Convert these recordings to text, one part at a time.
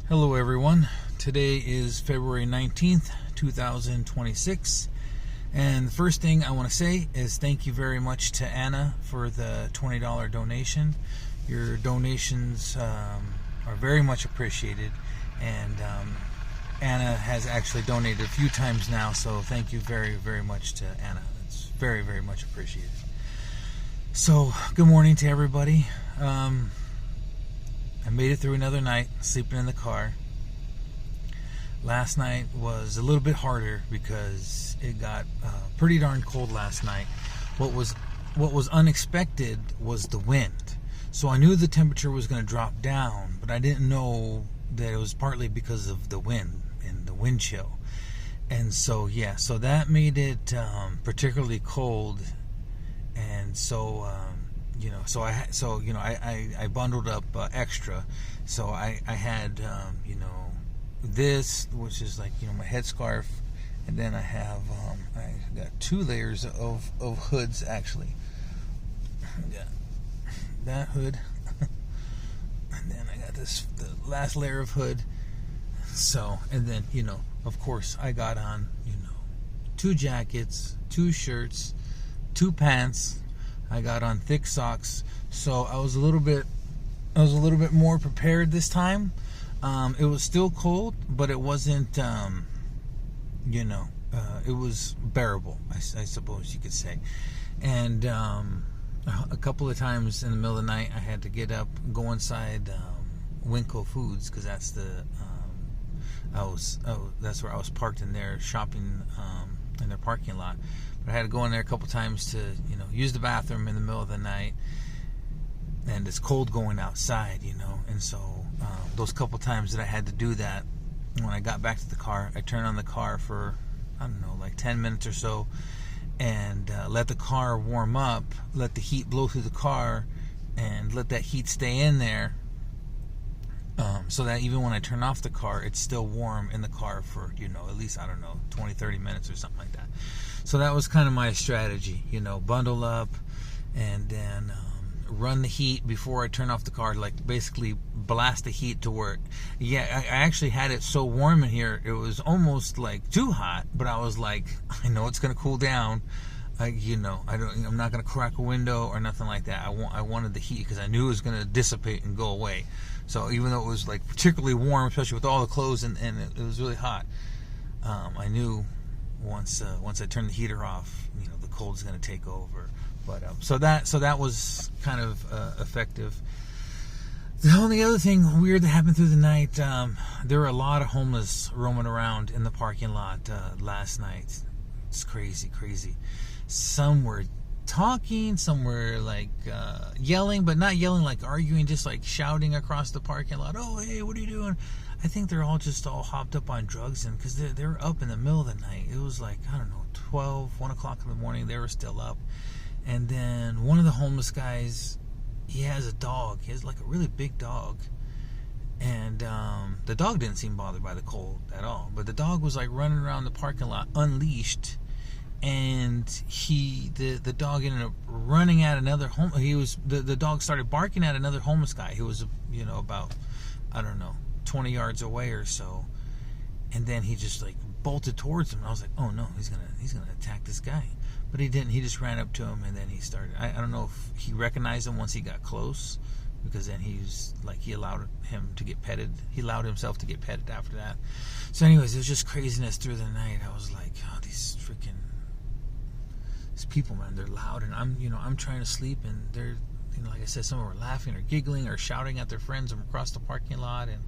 Hello everyone. Today is February 19th, 2026. And the first thing I want to say is thank you very much to Anna for the $20 donation. Your donations are very much appreciated. And Anna has actually donated a few times now, so thank you very, very much to Anna. It's very, very much appreciated. So, good morning to everybody. I made it through another night sleeping in the car. Last night was a little bit harder because it got pretty darn cold last night. What was unexpected was the wind. So I knew the temperature was going to drop down, but I didn't know that it was partly because of the wind and the wind chill. And so so that made it particularly cold. And so I bundled up extra. So I had this, which is like my headscarf, and then I have I got two layers of hoods actually. I got that hood, and then I got the last layer of hood. So, and then of course I got on two jackets, two shirts, two pants. I got on thick socks, so I was a little bit more prepared this time. It was still cold, but it wasn't, it was bearable, I suppose you could say. And a couple of times in the middle of the night, I had to get up, go inside Winco Foods, because that's that's where I was parked in their shopping in their parking lot. But I had to go in there a couple times to use the bathroom in the middle of the night, and it's cold going outside, and so those couple times that I had to do that, when I got back to the car, I turned on the car for like 10 minutes or so, and let the car warm up, let the heat blow through the car, and let that heat stay in there, so that even when I turn off the car, it's still warm in the car for at least 20-30 minutes or something like that. So that was kind of my strategy, bundle up and then run the heat before I turn off the car, like basically blast the heat to work. I actually had it so warm in here, it was almost like too hot, but I was like, I know it's going to cool down. I'm not going to crack a window or nothing like that. I wanted the heat because I knew it was going to dissipate and go away. So even though it was like particularly warm, especially with all the clothes and it was really hot, I knew once I turned the heater off, the cold's going to take over. But so that was kind of effective. The only other thing weird that happened through the night, there were a lot of homeless roaming around in the parking lot last night. It's crazy. Some were talking, some were like yelling, but not yelling like arguing, just like shouting across the parking lot. Oh, hey, what are you doing? I think they're all hopped up on drugs, and because they were up in the middle of the night. It was like 1 o'clock in the morning. They were still up. And then one of the homeless guys, he has a dog. He has like a really big dog, and the dog didn't seem bothered by the cold at all. But the dog was like running around the parking lot unleashed, and the dog ended up running at another the dog started barking at another homeless guy who was about 20 yards away or so, and then he just like bolted towards him. And I was like, oh no, he's gonna attack this guy. But he didn't. He just ran up to him, and then he started. I don't know if he recognized him once he got close, because then he allowed him to get petted. He allowed himself to get petted after that. So anyways, it was just craziness through the night. I was like, oh, these people, man, they're loud, and I'm trying to sleep, and they're, like I said, some were laughing or giggling or shouting at their friends from across the parking lot, and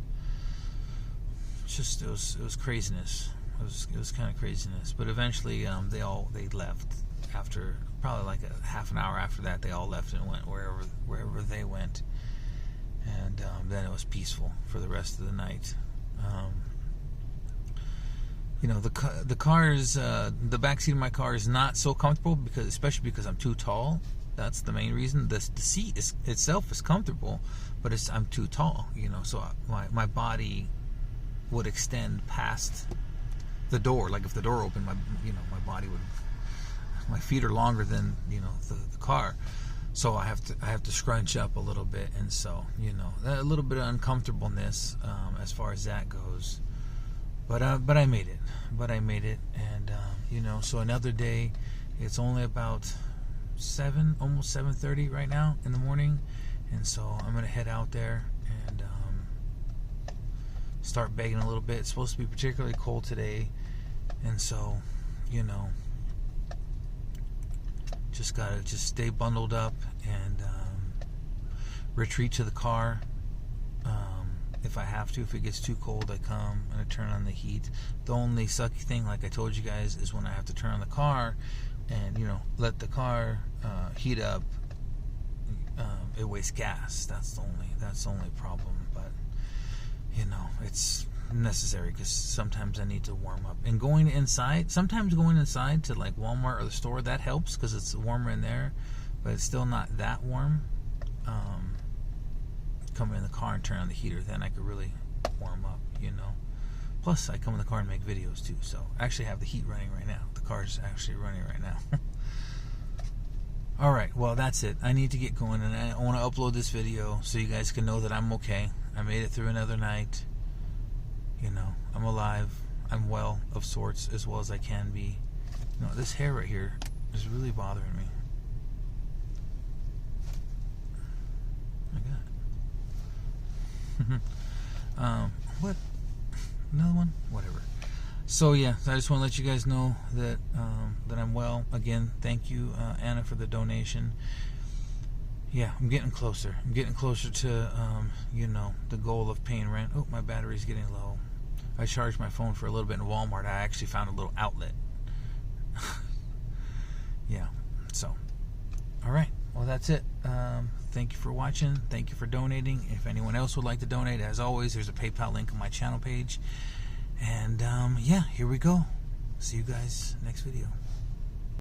it was craziness. It was kind of craziness. But eventually, they left. After probably like a half an hour after that, they all left and went wherever they went, and then it was peaceful for the rest of the night. The cars, the back seat of my car is not so comfortable, especially because I'm too tall. That's the main reason. The seat itself is comfortable, but I'm too tall. So my body would extend past the door. Like if the door opened, my body would. My feet are longer than the car. So I have to scrunch up a little bit, and so, you know, a little bit of uncomfortableness as far as that goes. But I made it. And you know, so another day. It's only about 7, almost 7:30 right now in the morning, and so I'm gonna head out there and start baking a little bit. It's supposed to be particularly cold today, and so, you know, just gotta stay bundled up and retreat to the car. If I have to, if it gets too cold, I come and I turn on the heat. The only sucky thing, like I told you guys, is when I have to turn on the car and, you know, let the car heat up. It wastes gas. That's the only problem. But, you know, it's necessary because sometimes I need to warm up. And sometimes going inside to like Walmart or the store, that helps because it's warmer in there, but it's still not that warm. Come in the car and turn on the heater, then I could really warm up, you know. Plus, I come in the car and make videos too, so I actually have the heat running right now. The car's actually running right now. Alright, well, that's it. I need to get going, and I want to upload this video so you guys can know that I'm okay. I made it through another night. You know, I'm alive. I'm well, of sorts, as well as I can be. You know, this hair right here is really bothering me. What? Another one? Whatever. So yeah, I just want to let you guys know that that I'm well. Again, thank you, Anna, for the donation. Yeah, I'm getting closer. I'm getting closer to you know, the goal of paying rent. Oh, my battery's getting low. I charged my phone for a little bit in Walmart. I actually found a little outlet. Yeah. So, all right. Well, that's it. Thank you for watching. Thank you for donating. If anyone else would like to donate, as always, there's a PayPal link on my channel page. And yeah, here we go. See you guys next video.